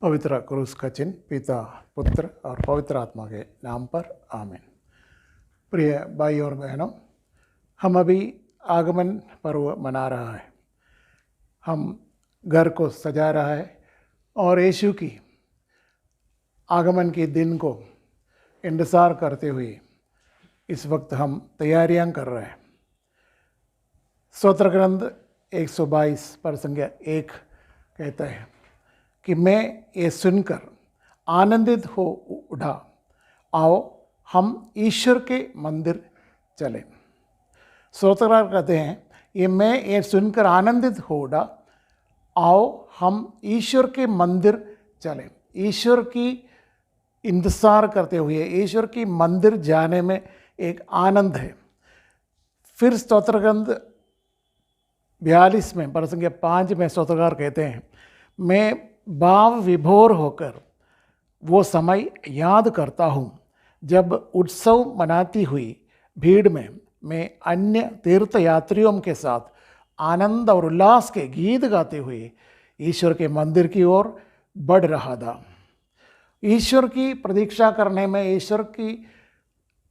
पवित्र क्रूस का चिन्ह पिता, पुत्र और पवित्र आत्मा के नाम पर आमीन। प्रिय भाई और बहनों, हम अभी आगमन पर्व मना रहा है। हम घर को सजा रहा है और यीशु की आगमन के दिन को इंतज़ार करते हुए इस वक्त हम तैयारियां कर रहे हैं। स्तोत्र ग्रंथ 122 पर संख्या 1 कहता है कि मैं ये सुनकर आनंदित हो उठा, आओ हम ईश्वर के मंदिर चलें। स्तोत्रकार कहते हैं ये मैं ये सुनकर आनंदित हो उठा, आओ हम ईश्वर के मंदिर चलें। ईश्वर की इंतज़ार करते हुए ईश्वर की मंदिर जाने में एक आनंद है। फिर स्तोत्र ग्रंथ 42 में पर संख्या 5 में स्तोत्रकार कहते हैं मैं भाव विभोर होकर वो समय याद करता हूँ जब उत्सव मनाती हुई भीड़ में मैं अन्य तीर्थयात्रियों के साथ आनंद और उल्लास के गीत गाते हुए ईश्वर के मंदिर की ओर बढ़ रहा था। ईश्वर की प्रतीक्षा करने में, ईश्वर की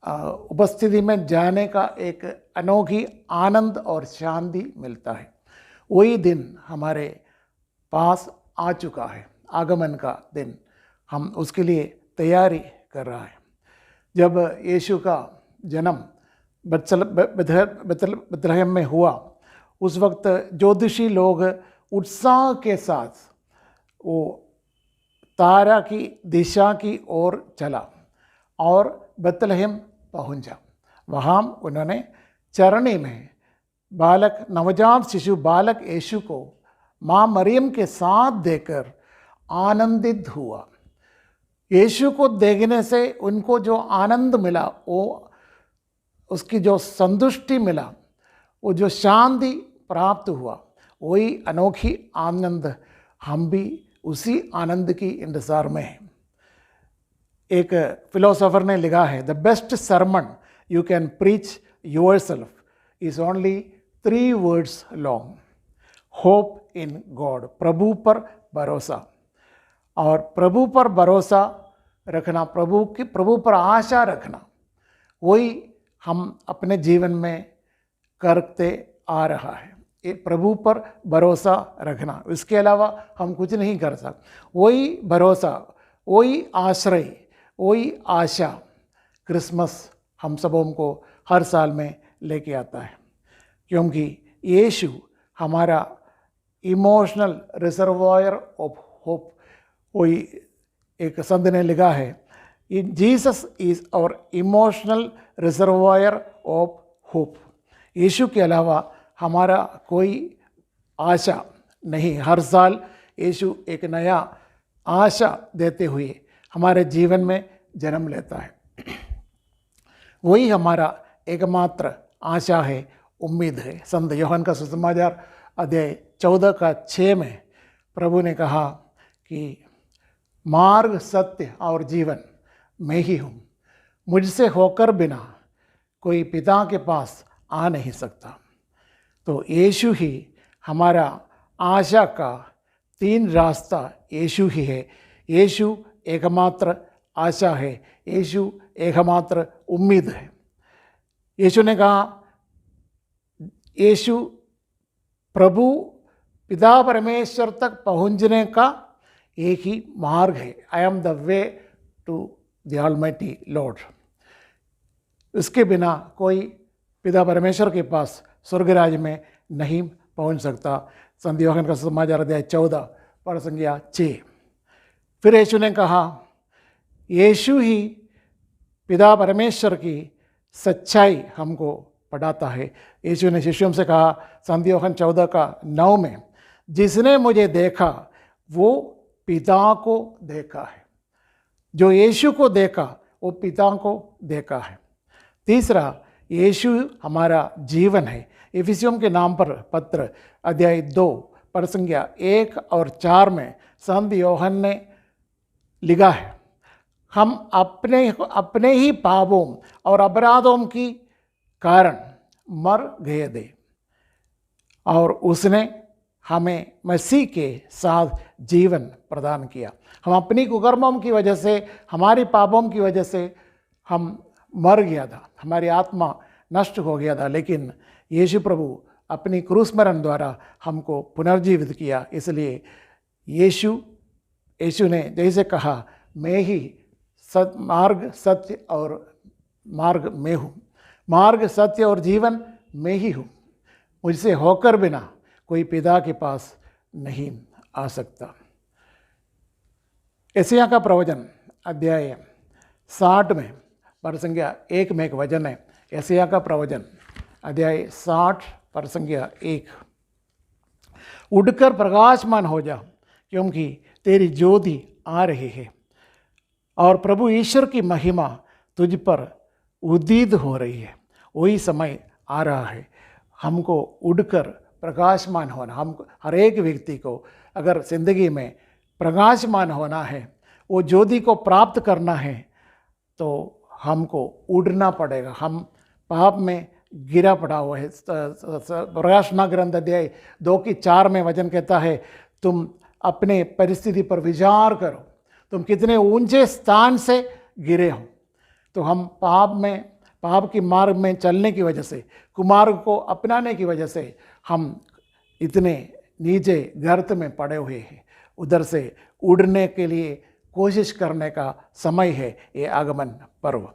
उपस्थिति में जाने का एक अनोखी आनंद और शांति मिलता है। वही दिन हमारे पास आ चुका है, आगमन का दिन। हम उसके लिए तैयारी कर रहा है। जब यीशु का जन्म बेथलेहम में हुआ, उस वक्त ज्योतिषी लोग उत्साह के साथ वो तारा की दिशा की ओर चला और बेथलेहम पहुंचा। वहाँ उन्होंने चरणी में नवजात शिशु बालक यीशु को माँ मरियम के साथ देखकर आनंदित हुआ। यीशु को देखने से उनको जो आनंद मिला, वो उसकी जो संतुष्टि मिला, वो जो शांति प्राप्त हुआ, वही अनोखी आनंद हम भी उसी आनंद की इंतज़ार में हैं। एक फिलोसोफर ने लिखा है the best sermon you can preach yourself is only 3 words long, hope in God, प्रभु पर भरोसा। और प्रभु पर भरोसा रखना, प्रभु पर आशा रखना, वही हम अपने जीवन में करते आ रहा है। ये प्रभु पर भरोसा रखना, इसके अलावा हम कुछ नहीं कर सकते। वही भरोसा, वही आश्रय, वही आशा क्रिसमस हम सबों को हर साल में लेके आता है, क्योंकि यीशु हमारा इमोशनल रिजर्वायर ऑफ होप। वही एक संत ने लिखा है Jesus is our emotional reservoir of hope. यीशु के अलावा हमारा कोई आशा नहीं। हर साल यीशु एक नया आशा देते हुए हमारे जीवन में जन्म लेता है। वही हमारा एकमात्र आशा है, उम्मीद है। संत यूहन्ना का सुसमाचार अध्याय 14:6 में प्रभु ने कहा कि मार्ग, सत्य और जीवन मैं ही हूँ, मुझसे होकर बिना कोई पिता के पास आ नहीं सकता। तो यीशु ही हमारा आशा का 3 रास्ता यीशु ही है। यीशु एकमात्र आशा है, यीशु एकमात्र उम्मीद है। यीशु ने कहा, यीशु प्रभु पिता परमेश्वर तक पहुंचने का एक ही मार्ग है। I am the way to the almighty lord. इसके बिना कोई पिता परमेश्वर के पास स्वर्ग राज्य में नहीं पहुंच सकता। संत यूहन्ना का सुसमाचार अध्याय 14 पर संख्या 6। फिर यीशु ने कहा, यीशु ही पिता परमेश्वर की सच्चाई हमको पढ़ाता है। यीशु ने शिष्यों से कहा संत यूहन्ना 14:9 में, जिसने मुझे देखा वो पिता को देखा है। जो यीशु को देखा वो पिता को देखा है। तीसरा, यीशु हमारा जीवन है। इफिसियों के नाम पर पत्र अध्याय 2 पर संख्या 1 और 4 में संत यूहन्ना ने लिखा है, हम अपने ही पापों और अपराधों की कारण मर गए थे और उसने हमें मसीह के साथ जीवन प्रदान किया। हम अपनी कुकर्मों की वजह से, हमारी पापों की वजह से हम मर गया था, हमारी आत्मा नष्ट हो गया था, लेकिन यीशु प्रभु अपनी क्रूस मरण द्वारा हमको पुनर्जीवित किया। इसलिए यीशु ने जैसे कहा, मैं ही मार्ग सत्य और मार्ग मैं हूँ, मार्ग सत्य और जीवन मैं ही हूँ, मुझसे होकर बिना कोई पिता के पास नहीं आ सकता। यशायाह का प्रवचन अध्याय 60 में पर संख्या 1 में एक वचन है। यशायाह का प्रवचन अध्याय 60 पर संख्या 1, उड़कर प्रकाशमान हो जा, क्योंकि तेरी ज्योति आ रही है और प्रभु ईश्वर की महिमा तुझ पर उदित हो रही है। वही समय आ रहा है हमको उड़कर प्रकाशमान होना। हम हर एक व्यक्ति को अगर ज़िंदगी में प्रकाशमान होना है, वो ज्योति को प्राप्त करना है, तो हमको उड़ना पड़ेगा। हम पाप में गिरा पड़ा हुआ है। प्रकाशना ग्रंथ अध्याय 2:4 में वचन कहता है, तुम अपने परिस्थिति पर विचार करो, तुम कितने ऊंचे स्थान से गिरे हो। तो हम पाप की मार्ग में चलने की वजह से, कुमार्ग को अपनाने की वजह से हम इतने नीचे गर्त में पड़े हुए हैं। उधर से उड़ने के लिए कोशिश करने का समय है ये आगमन पर्व।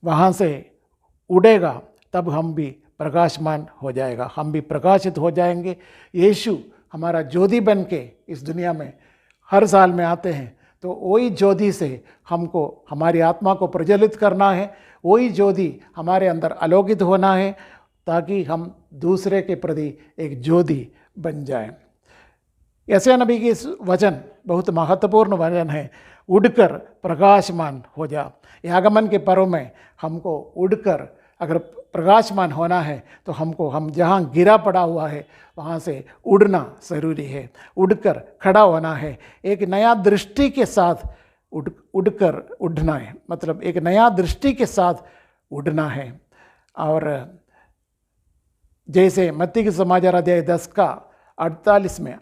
वहाँ से उड़ेगा तब हम भी प्रकाशमान हो जाएगा, हम भी प्रकाशित हो जाएंगे। यीशु हमारा ज्योति बन के इस दुनिया में हर साल में आते हैं, तो वही ज्योति से हमको हमारी आत्मा को प्रज्वलित करना है, वही ज्योति हमारे अंदर आलोकित होना है, ताकि हम दूसरे के प्रति एक ज्योति बन जाएं। यशायाह नबी की इस वचन बहुत महत्वपूर्ण वचन है, उड़कर प्रकाशमान हो जा। ये आगमन के पर्व में हमको उड़कर अगर प्रकाशमान होना है, तो हम जहाँ गिरा पड़ा हुआ है वहाँ से उड़ना ज़रूरी है, उड़कर खड़ा होना है। एक नया दृष्टि के साथ उड़कर उड़ना है, मतलब एक नया दृष्टि के साथ उड़ना है। और जैसे मत्ती के समाचार अध्याय 10:48 में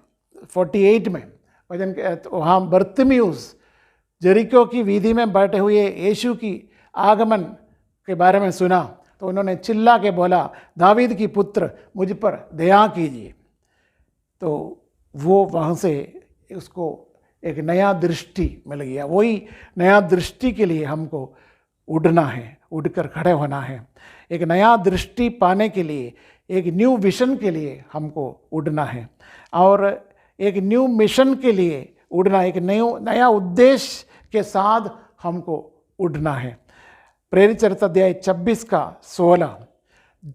48 में वचन वहाँ बर्तिमेउस जरीको की वीधि में बैठे हुए यीशु की आगमन के बारे में सुना, तो उन्होंने चिल्ला के बोला, दावीद की पुत्र मुझ पर दया कीजिए। तो वो वहाँ से उसको एक नया दृष्टि मिल गया। वही नया दृष्टि के लिए हमको उड़ना है, उड़कर खड़े होना है। एक नया दृष्टि पाने के लिए, एक न्यू विजन के लिए हमको उड़ना है, और एक न्यू मिशन के लिए उड़ना, एक नया उद्देश्य के साथ हमको उड़ना है। प्रेरित चरित्र अध्याय 26:16,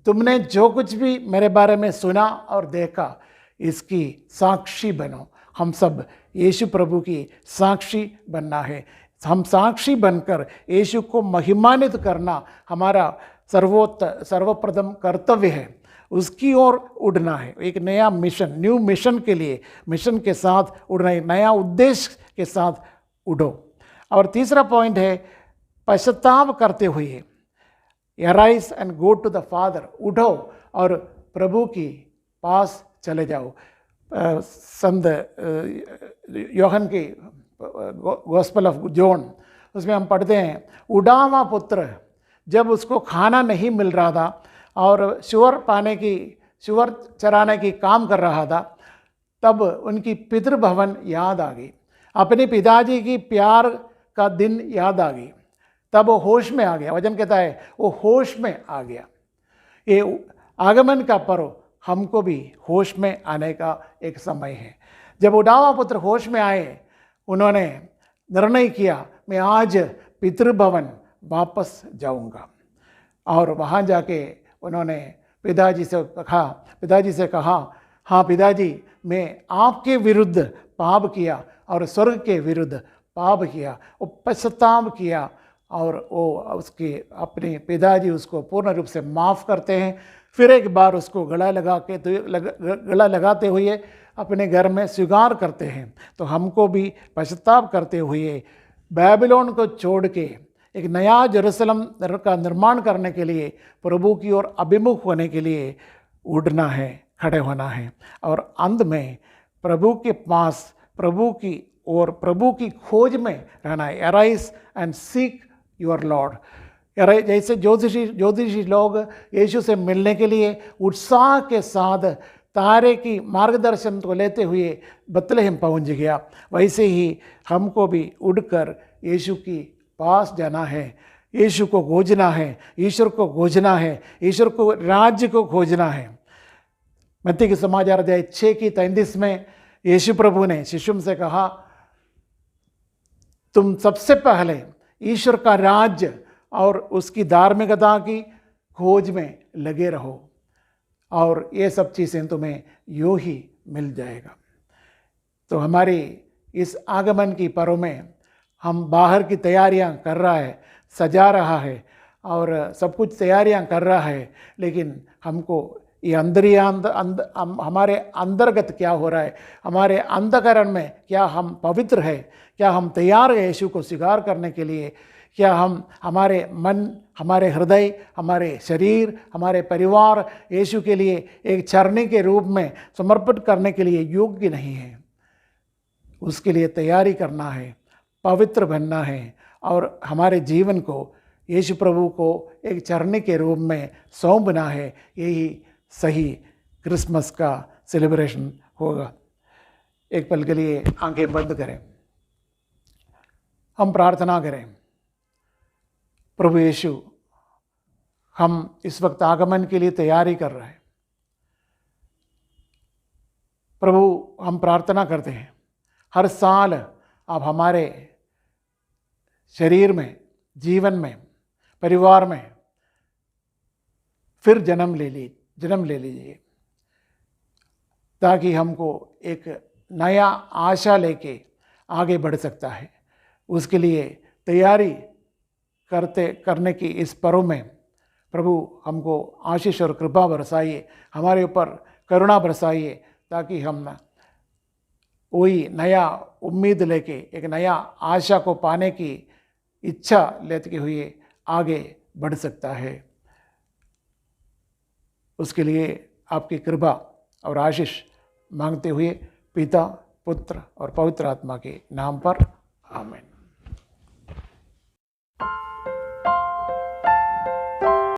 तुमने जो कुछ भी मेरे बारे में सुना और देखा इसकी साक्षी बनो। हम सब यीशु प्रभु की साक्षी बनना है। हम साक्षी बनकर यीशु को महिमान्वित करना हमारा सर्वप्रथम कर्तव्य है। उसकी ओर उड़ना है, एक नया मिशन, न्यू मिशन के लिए, मिशन के साथ उड़ना, एक नया उद्देश्य के साथ उड़ो। और तीसरा पॉइंट है, पश्चाताप करते हुए, arise and go to the father, उठो और प्रभु की पास चले जाओ। संत योहन की गॉस्पेल ऑफ जॉन, उसमें हम पढ़ते हैं, उड़ावा पुत्र जब उसको खाना नहीं मिल रहा था और सुअर चराने की काम कर रहा था, तब उनकी पितृभवन याद आ गई, अपने पिताजी की प्यार का दिन याद आ गई, तब वो होश में आ गया। वचन कहता है वो होश में आ गया। ये आगमन का पर्व हमको भी होश में आने का एक समय है। जब उड़ावा पुत्र होश में आए, उन्होंने निर्णय किया, मैं आज पितृभवन वापस जाऊंगा। और वहाँ जाके उन्होंने पिताजी से कहा, हाँ पिताजी, मैं आपके विरुद्ध पाप किया और स्वर्ग के विरुद्ध पाप किया। वो पश्चाताप किया और वो उसके अपने पिताजी उसको पूर्ण रूप से माफ़ करते हैं। फिर एक बार उसको गला लगाते हुए अपने घर में स्वीकार करते हैं। तो हमको भी पश्चाताप करते हुए बेबीलोन को छोड़ के एक नया जेरूसलम का निर्माण करने के लिए, प्रभु की ओर अभिमुख होने के लिए उड़ना है, खड़े होना है और अंत में प्रभु के पास, प्रभु की और प्रभु की खोज में रहना है। Arise and seek your Lord. जैसे ज्योतिषी लोग यीशु से मिलने के लिए उत्साह के साथ तारे की मार्गदर्शन को लेते हुए बतलेहम पहुंच गया, वैसे ही हमको भी उड़कर यीशु की पास जाना है, यीशु को खोजना है, ईश्वर को खोजना है, ईश्वर को राज्य को खोजना है। मत्ती के समाचार अध्याय 6:33 में यीशु प्रभु ने शिष्यों से कहा, तुम सबसे पहले ईश्वर का राज्य और उसकी धार्मिकता की खोज में लगे रहो और ये सब चीज़ें तुम्हें यूँ ही मिल जाएगा। तो हमारी इस आगमन की पर्व में हम बाहर की तैयारियां कर रहा है, सजा रहा है और सब कुछ तैयारियां कर रहा है, लेकिन हमको ये हमारे अंतर्गत क्या हो रहा है, हमारे अंतःकरण में क्या हम पवित्र है, क्या हम तैयार है यीशु को स्वीकार करने के लिए, क्या हम हमारे मन, हमारे हृदय, हमारे शरीर, हमारे परिवार यीशु के लिए एक चरनी के रूप में समर्पित करने के लिए योग्य नहीं है। उसके लिए तैयारी करना है, पवित्र बनना है और हमारे जीवन को यीशु प्रभु को एक चरनी के रूप में सौंपना है। यही सही क्रिसमस का सेलिब्रेशन होगा। एक पल के लिए आंखें बंद करें, हम प्रार्थना करें। प्रभु यीशु, हम इस वक्त आगमन के लिए तैयारी कर रहे हैं। प्रभु, हम प्रार्थना करते हैं हर साल आप हमारे शरीर में, जीवन में, परिवार में फिर जन्म ले लीजिए ताकि हमको एक नया आशा लेके आगे बढ़ सकता है। उसके लिए तैयारी करने की इस पर्व में प्रभु हमको आशीष और कृपा बरसाइए, हमारे ऊपर करुणा बरसाइए, ताकि हम वही नया उम्मीद लेके एक नया आशा को पाने की इच्छा लेते हुए आगे बढ़ सकता है। उसके लिए आपकी कृपा और आशीष मांगते हुए पिता, पुत्र और पवित्र आत्मा के नाम पर आमीन।